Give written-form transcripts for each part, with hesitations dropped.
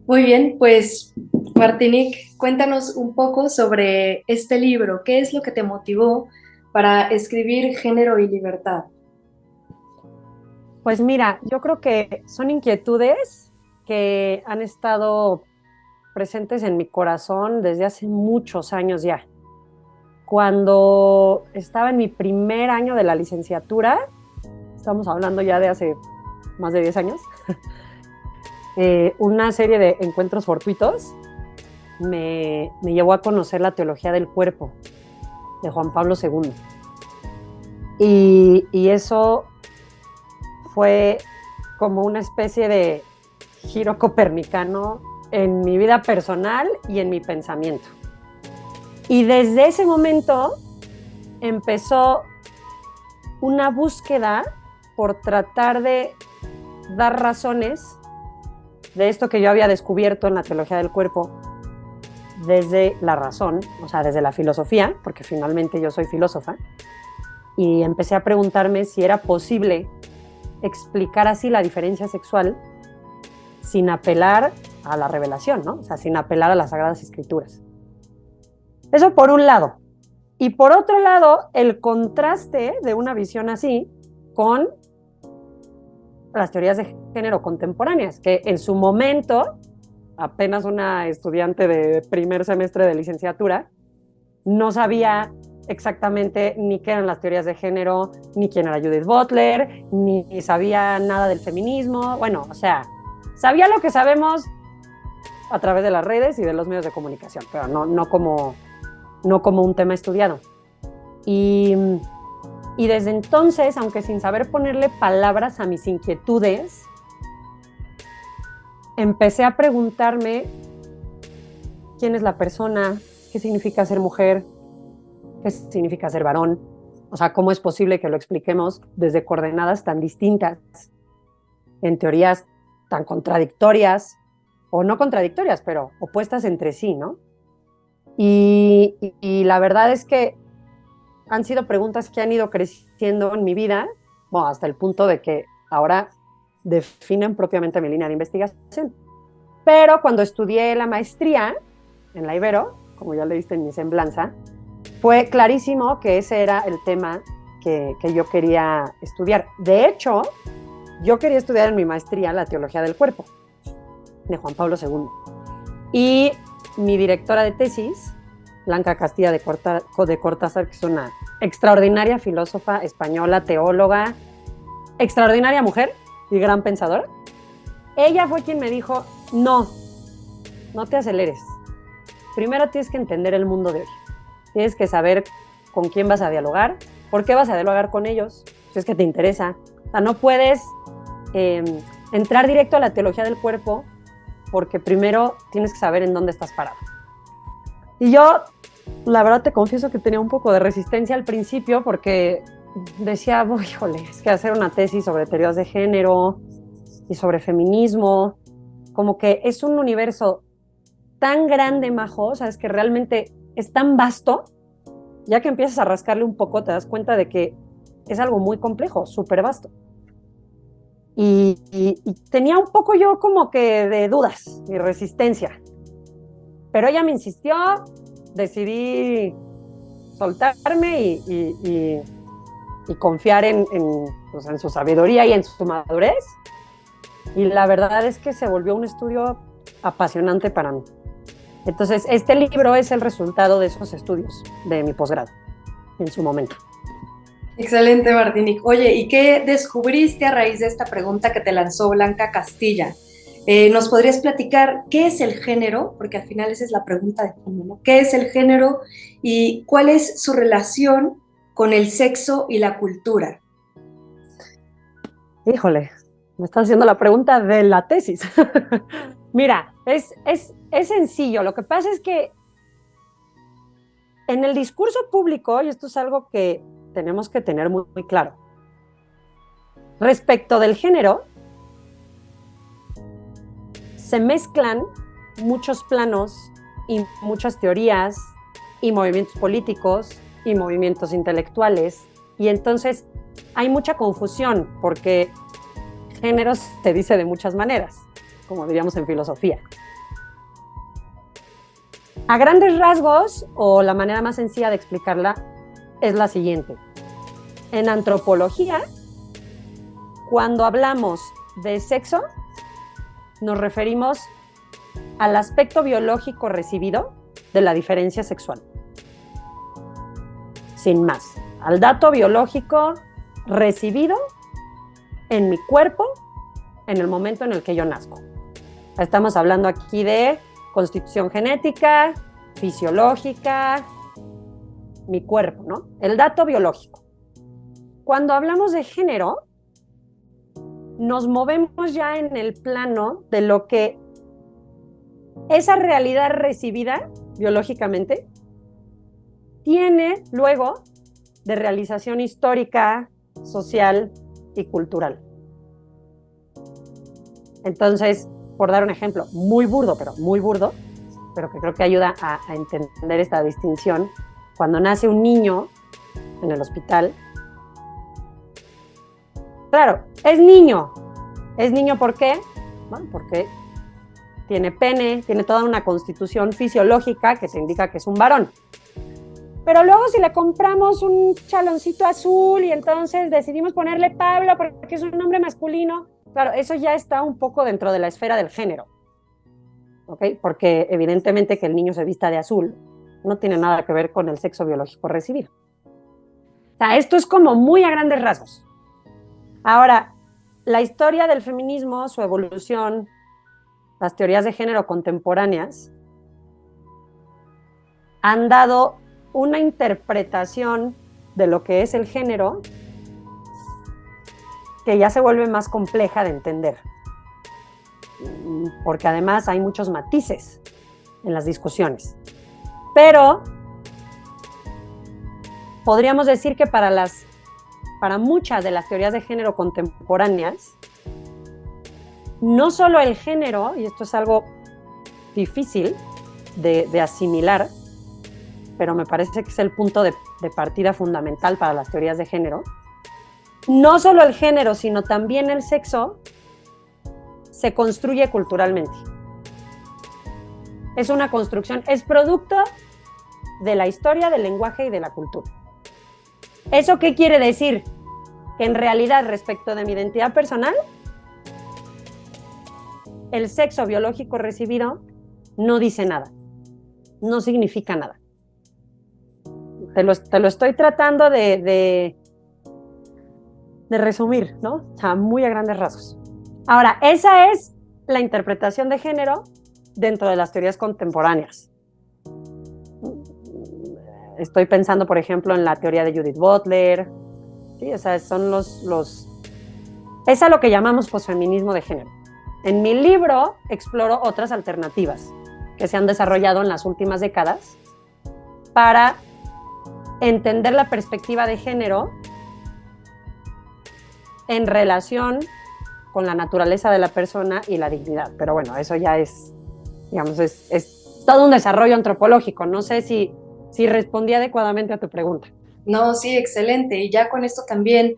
Muy bien, pues Martinique, cuéntanos un poco sobre este libro. ¿Qué es lo que te motivó para escribir Género y Libertad? Pues mira, yo creo que son inquietudes que han estado presentes en mi corazón desde hace muchos años ya. Cuando estaba en mi primer año de la licenciatura, estamos hablando ya de hace más de 10 años, una serie de encuentros fortuitos me llevó a conocer la teología del cuerpo de Juan Pablo II. Y eso fue como una especie de giro copernicano en mi vida personal y en mi pensamiento. Y desde ese momento empezó una búsqueda por tratar de dar razones de esto que yo había descubierto en la teología del cuerpo desde la razón, o sea, desde la filosofía, porque finalmente yo soy filósofa, y empecé a preguntarme si era posible explicar así la diferencia sexual sin apelar a la revelación, ¿no? O sea, sin apelar a las Sagradas Escrituras. Eso por un lado. Y por otro lado, el contraste de una visión así con las teorías de género contemporáneas, que en su momento, apenas una estudiante de primer semestre de licenciatura, no sabía exactamente ni qué eran las teorías de género, ni quién era Judith Butler, ni sabía nada del feminismo. Bueno, o sea, sabía lo que sabemos a través de las redes y de los medios de comunicación, pero no como un tema estudiado. Y, y desde entonces, aunque sin saber ponerle palabras a mis inquietudes, empecé a preguntarme quién es la persona, qué significa ser mujer, qué significa ser varón, o sea, cómo es posible que lo expliquemos desde coordenadas tan distintas, en teorías tan contradictorias, o no contradictorias, pero opuestas entre sí, ¿no? Y la verdad es que han sido preguntas que han ido creciendo en mi vida, bueno, hasta el punto de que ahora definen propiamente mi línea de investigación. Pero cuando estudié la maestría en la Ibero, como ya leíste en mi semblanza, fue clarísimo que ese era el tema que yo quería estudiar. De hecho, yo quería estudiar en mi maestría la teología del cuerpo de Juan Pablo II. Y mi directora de tesis, Blanca Castilla de Cortázar, que es una extraordinaria filósofa española, teóloga, extraordinaria mujer y gran pensadora, ella fue quien me dijo, no te aceleres. Primero tienes que entender el mundo de hoy. Tienes que saber con quién vas a dialogar, por qué vas a dialogar con ellos, si es que te interesa. O sea, no puedes entrar directo a la teología del cuerpo porque primero tienes que saber en dónde estás parado. Y yo, la verdad te confieso que tenía un poco de resistencia al principio porque decía, híjole, es que hacer una tesis sobre teorías de género y sobre feminismo, como que es un universo tan grande, Majo, o sea, es que realmente es tan vasto, ya que empiezas a rascarle un poco, te das cuenta de que es algo muy complejo, súper vasto. Y tenía un poco yo como que de dudas y resistencia, pero ella me insistió, decidí soltarme y confiar pues en su sabiduría y en su madurez. Y la verdad es que se volvió un estudio apasionante para mí. Entonces, este libro es el resultado de esos estudios de mi posgrado en su momento. Excelente, Martinique. Oye, ¿y qué descubriste a raíz de esta pregunta que te lanzó Blanca Castilla? ¿Nos podrías platicar qué es el género? Porque al final esa es la pregunta de fondo, ¿no? ¿Qué es el género y cuál es su relación con el sexo y la cultura? Híjole, me estás haciendo la pregunta de la tesis. Mira, es sencillo. Lo que pasa es que en el discurso público, y esto es algo que tenemos que tener muy claro, respecto del género, se mezclan muchos planos y muchas teorías y movimientos políticos y movimientos intelectuales. Y entonces hay mucha confusión porque género se dice de muchas maneras, como diríamos en filosofía. A grandes rasgos, o la manera más sencilla de explicarla, es la siguiente. En antropología, cuando hablamos de sexo, nos referimos al aspecto biológico recibido de la diferencia sexual. Sin más, al dato biológico recibido en mi cuerpo en el momento en el que yo nazco. Estamos hablando aquí de constitución genética, fisiológica, mi cuerpo, ¿no? El dato biológico. Cuando hablamos de género, nos movemos ya en el plano de lo que esa realidad recibida biológicamente tiene luego de realización histórica, social y cultural. Entonces, por dar un ejemplo muy burdo, pero que creo que ayuda a entender esta distinción, cuando nace un niño en el hospital, claro, es niño. ¿Es niño por qué? Bueno, porque tiene pene, tiene toda una constitución fisiológica que se indica que es un varón. Pero luego si le compramos un chaloncito azul y entonces decidimos ponerle Pablo porque es un nombre masculino, claro, eso ya está un poco dentro de la esfera del género, ¿ok? Porque evidentemente que el niño se vista de azul no tiene nada que ver con el sexo biológico recibido. O sea, esto es como muy a grandes rasgos. Ahora, la historia del feminismo, su evolución, las teorías de género contemporáneas han dado una interpretación de lo que es el género que ya se vuelve más compleja de entender, porque además hay muchos matices en las discusiones. Pero podríamos decir que para muchas de las teorías de género contemporáneas, no solo el género, y esto es algo difícil de asimilar, pero me parece que es el punto de partida fundamental para las teorías de género, no solo el género, sino también el sexo se construye culturalmente. Es una construcción, es producto de la historia, del lenguaje y de la cultura. ¿Eso qué quiere decir? Que en realidad, respecto de mi identidad personal, el sexo biológico recibido no dice nada, no significa nada. Te lo estoy tratando de resumir, ¿no? O sea, muy a grandes rasgos. Ahora, esa es la interpretación de género dentro de las teorías contemporáneas. Estoy pensando, por ejemplo, en la teoría de Judith Butler, ¿sí? O sea, son es a lo que llamamos posfeminismo de género. En mi libro exploro otras alternativas que se han desarrollado en las últimas décadas para entender la perspectiva de género en relación con la naturaleza de la persona y la dignidad. Pero bueno, eso ya es, digamos, es todo un desarrollo antropológico. No sé si respondí adecuadamente a tu pregunta. No, sí, excelente. Y ya con esto también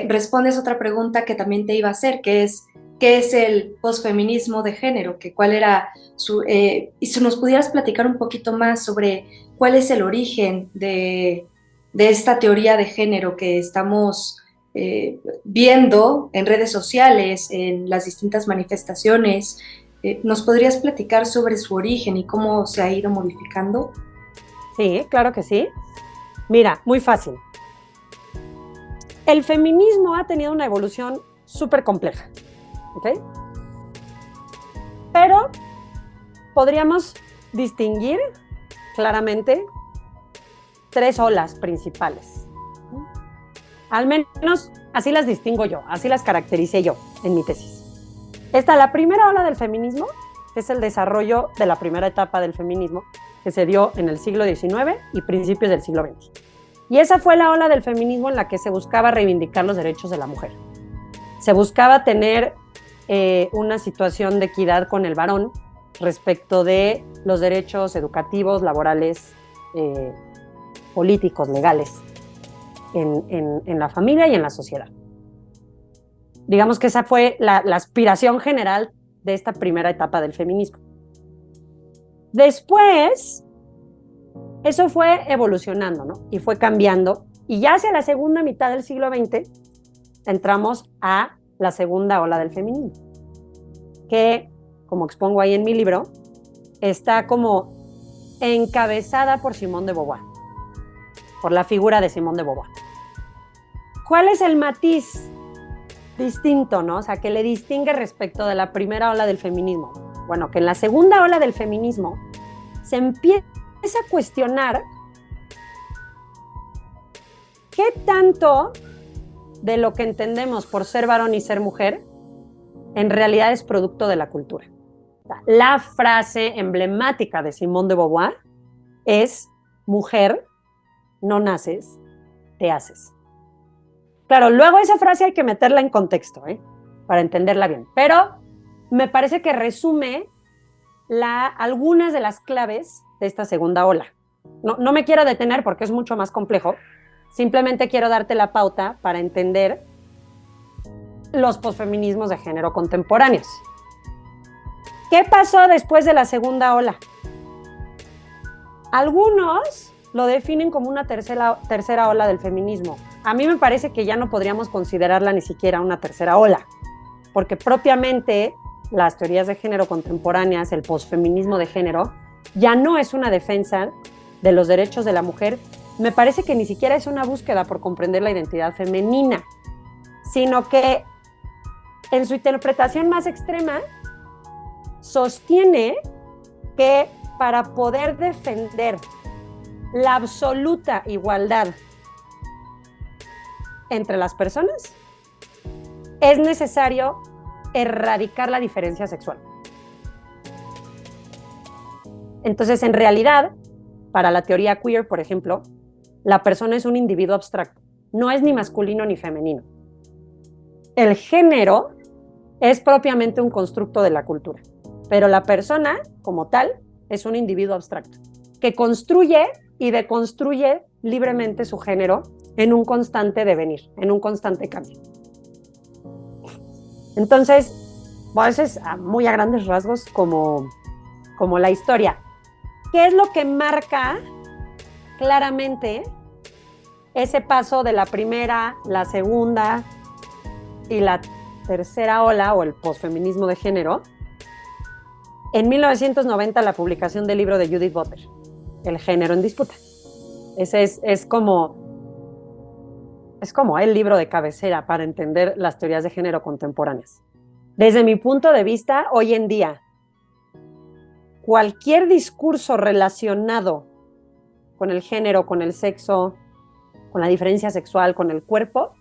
respondes otra pregunta que también te iba a hacer, que es, ¿qué es el posfeminismo de género? ¿Cuál era y si nos pudieras platicar un poquito más sobre cuál es el origen de esta teoría de género que estamos viendo en redes sociales, en las distintas manifestaciones. ¿Nos podrías platicar sobre su origen y cómo se ha ido modificando? Sí, claro que sí. Mira, muy fácil. El feminismo ha tenido una evolución súper compleja, ¿ok? Pero podríamos distinguir claramente 3 olas principales. Al menos así las distingo yo, así las caractericé yo en mi tesis. Está la primera ola del feminismo, que es el desarrollo de la primera etapa del feminismo, que se dio en el siglo XIX y principios del siglo XX. Y esa fue la ola del feminismo en la que se buscaba reivindicar los derechos de la mujer. Se buscaba tener una situación de equidad con el varón respecto de los derechos educativos, laborales, políticos, legales, en la familia y en la sociedad. Digamos que esa fue la aspiración general de esta primera etapa del feminismo. Después, eso fue evolucionando, ¿no? Y fue cambiando. Y ya hacia la segunda mitad del siglo XX, entramos a la segunda ola del feminismo, que, como expongo ahí en mi libro, está como encabezada por Simone de Beauvoir, por la figura de Simone de Beauvoir. ¿Cuál es el matiz distinto, no? O sea, que le distingue respecto de la primera ola del feminismo. Bueno, que en la segunda ola del feminismo se empieza a cuestionar qué tanto de lo que entendemos por ser varón y ser mujer en realidad es producto de la cultura. La frase emblemática de Simone de Beauvoir es: mujer, no naces, te haces. Claro, luego esa frase hay que meterla en contexto, para entenderla bien, pero me parece que resume algunas de las claves de esta segunda ola. No me quiero detener porque es mucho más complejo, simplemente quiero darte la pauta para entender los posfeminismos de género contemporáneos. ¿Qué pasó después de la segunda ola? Algunos lo definen como una tercera ola del feminismo. A mí me parece que ya no podríamos considerarla ni siquiera una tercera ola, porque propiamente las teorías de género contemporáneas, el posfeminismo de género, ya no es una defensa de los derechos de la mujer. Me parece que ni siquiera es una búsqueda por comprender la identidad femenina, sino que en su interpretación más extrema sostiene que para poder defender la absoluta igualdad entre las personas es necesario erradicar la diferencia sexual. Entonces, en realidad, para la teoría queer, por ejemplo, la persona es un individuo abstracto, no es ni masculino ni femenino. El género es propiamente un constructo de la cultura, pero la persona, como tal, es un individuo abstracto, que construye y deconstruye libremente su género en un constante devenir, en un constante cambio. Entonces, bueno, eso es muy a grandes rasgos como la historia. ¿Qué es lo que marca claramente ese paso de la primera, la segunda y la tercera ola o el posfeminismo de género? En 1990, la publicación del libro de Judith Butler, El género en disputa. Ese es como el libro de cabecera para entender las teorías de género contemporáneas. Desde mi punto de vista, hoy en día, cualquier discurso relacionado con el género, con el sexo, con la diferencia sexual, con el cuerpo,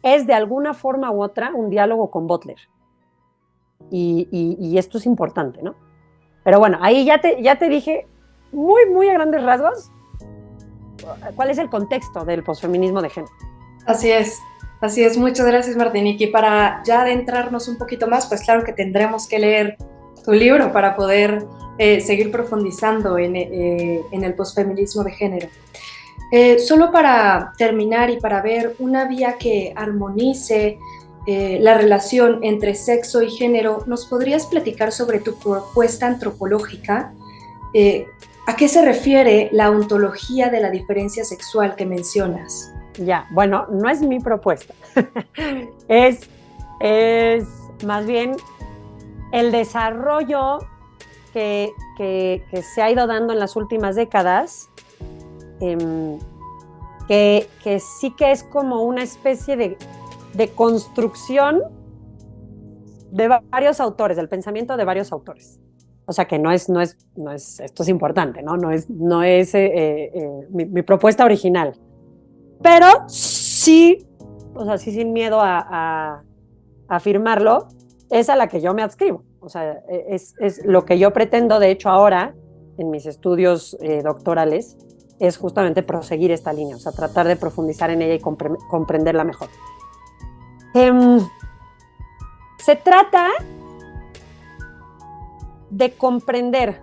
es de alguna forma u otra un diálogo con Butler. Y esto es importante, ¿no? Pero bueno, ahí ya te dije muy, muy a grandes rasgos cuál es el contexto del posfeminismo de género. Así es. Muchas gracias, Martinique. Y para ya adentrarnos un poquito más, pues claro que tendremos que leer tu libro para poder seguir profundizando en el posfeminismo de género. Solo para terminar y para ver una vía que armonice la relación entre sexo y género, ¿nos podrías platicar sobre tu propuesta antropológica? ¿A qué se refiere la ontología de la diferencia sexual que mencionas? Ya, bueno, no es mi propuesta. es más bien el desarrollo que se ha ido dando en las últimas décadas, que sí que es como una especie de construcción de varios autores, del pensamiento de varios autores. O sea que no es esto es importante, ¿no? No es mi propuesta original. Pero sí, o sea, sí sin miedo a afirmarlo, es a la que yo me adscribo. O sea, es lo que yo pretendo, de hecho, ahora, en mis estudios doctorales, es justamente proseguir esta línea, o sea, tratar de profundizar en ella y comprenderla mejor. Se trata de comprender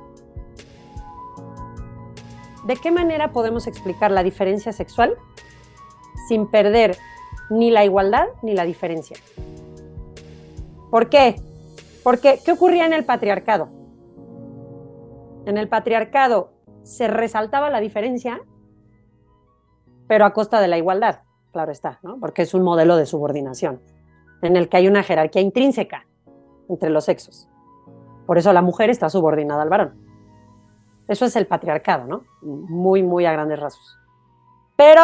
de qué manera podemos explicar la diferencia sexual sin perder ni la igualdad ni la diferencia. ¿Por qué? Porque, ¿qué ocurría en el patriarcado? En el patriarcado se resaltaba la diferencia, pero a costa de la igualdad, claro está, ¿no? Porque es un modelo de subordinación en el que hay una jerarquía intrínseca entre los sexos. Por eso la mujer está subordinada al varón. Eso es el patriarcado, ¿no? Muy, muy a grandes rasgos. Pero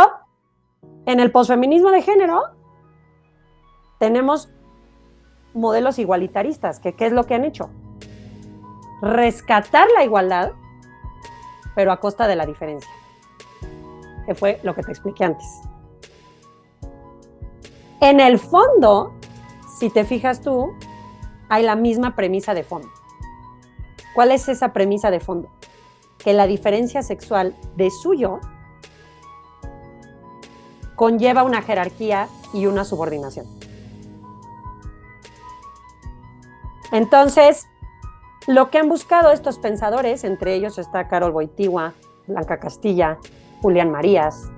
en el posfeminismo de género tenemos modelos igualitaristas, que ¿qué es lo que han hecho? Rescatar la igualdad, pero a costa de la diferencia, que fue lo que te expliqué antes. En el fondo, si te fijas tú, hay la misma premisa de fondo. ¿Cuál es esa premisa de fondo? Que la diferencia sexual de suyo conlleva una jerarquía y una subordinación. Entonces, lo que han buscado estos pensadores, entre ellos está Carol Wojtyła, Blanca Castilla, Julián Marías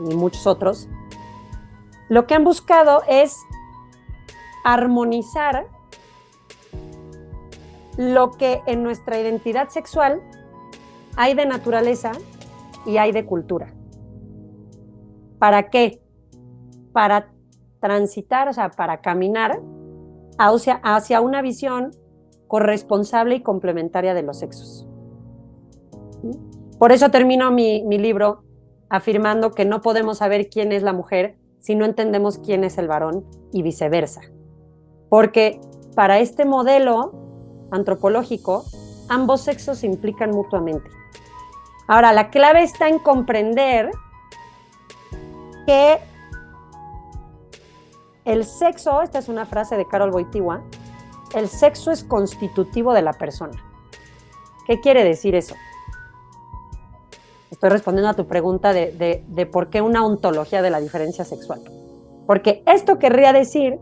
y muchos otros, lo que han buscado es armonizar lo que en nuestra identidad sexual hay de naturaleza y hay de cultura. ¿Para qué? Para transitar, o sea, para caminar hacia una visión corresponsable y complementaria de los sexos. Por eso termino mi libro afirmando que no podemos saber quién es la mujer si no entendemos quién es el varón y viceversa. Porque para este modelo antropológico, ambos sexos se implican mutuamente. Ahora, la clave está en comprender que el sexo, esta es una frase de Carol Wojtyła, el sexo es constitutivo de la persona. ¿Qué quiere decir eso? Estoy respondiendo a tu pregunta de por qué una ontología de la diferencia sexual. Porque esto querría decir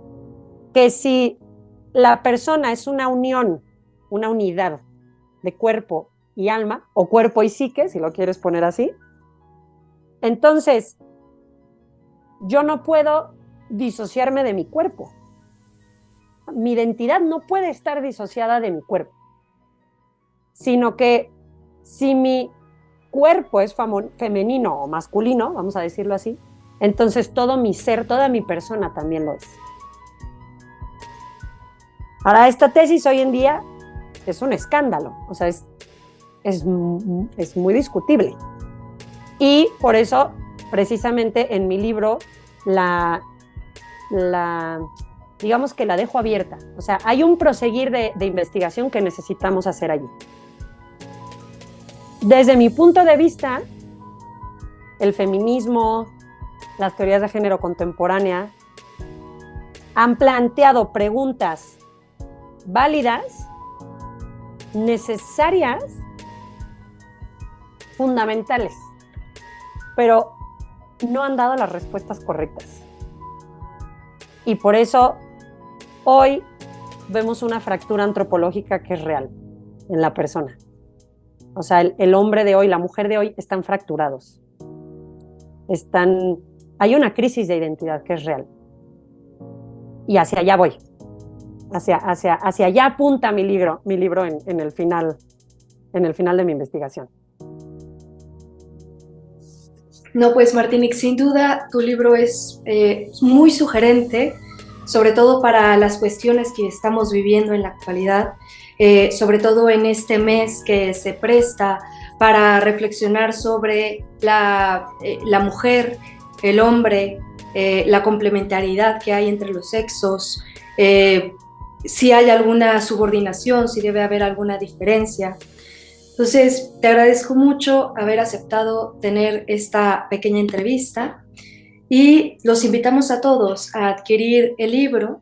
que si la persona es una unión, una unidad de cuerpo y alma, o cuerpo y psique, si lo quieres poner así, entonces yo no puedo disociarme de mi cuerpo. Mi identidad no puede estar disociada de mi cuerpo, sino que si mi cuerpo es femenino o masculino, vamos a decirlo así, entonces todo mi ser, toda mi persona también lo es. Ahora, esta tesis hoy en día es un escándalo, o sea, es muy discutible. Y por eso, precisamente en mi libro, digamos que la dejo abierta. O sea, hay un proseguir de investigación que necesitamos hacer allí. Desde mi punto de vista, el feminismo, las teorías de género contemporánea han planteado preguntas válidas, necesarias, fundamentales, pero no han dado las respuestas correctas. Y por eso hoy vemos una fractura antropológica que es real en la persona. O sea, el hombre de hoy, la mujer de hoy están fracturados. Hay una crisis de identidad que es real. Y hacia allá voy. Hacia allá apunta mi libro en el final de mi investigación. No, pues Martinique, sin duda tu libro es muy sugerente, sobre todo para las cuestiones que estamos viviendo en la actualidad, sobre todo en este mes que se presta para reflexionar sobre la mujer, el hombre, la complementariedad que hay entre los sexos, si hay alguna subordinación, si debe haber alguna diferencia. Entonces, te agradezco mucho haber aceptado tener esta pequeña entrevista y los invitamos a todos a adquirir el libro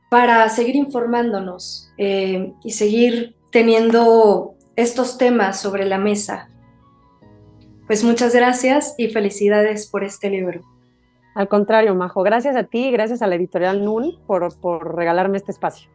para seguir informándonos y seguir teniendo estos temas sobre la mesa. Pues muchas gracias y felicidades por este libro. Al contrario, Majo, gracias a ti y gracias a la editorial NUN por regalarme este espacio.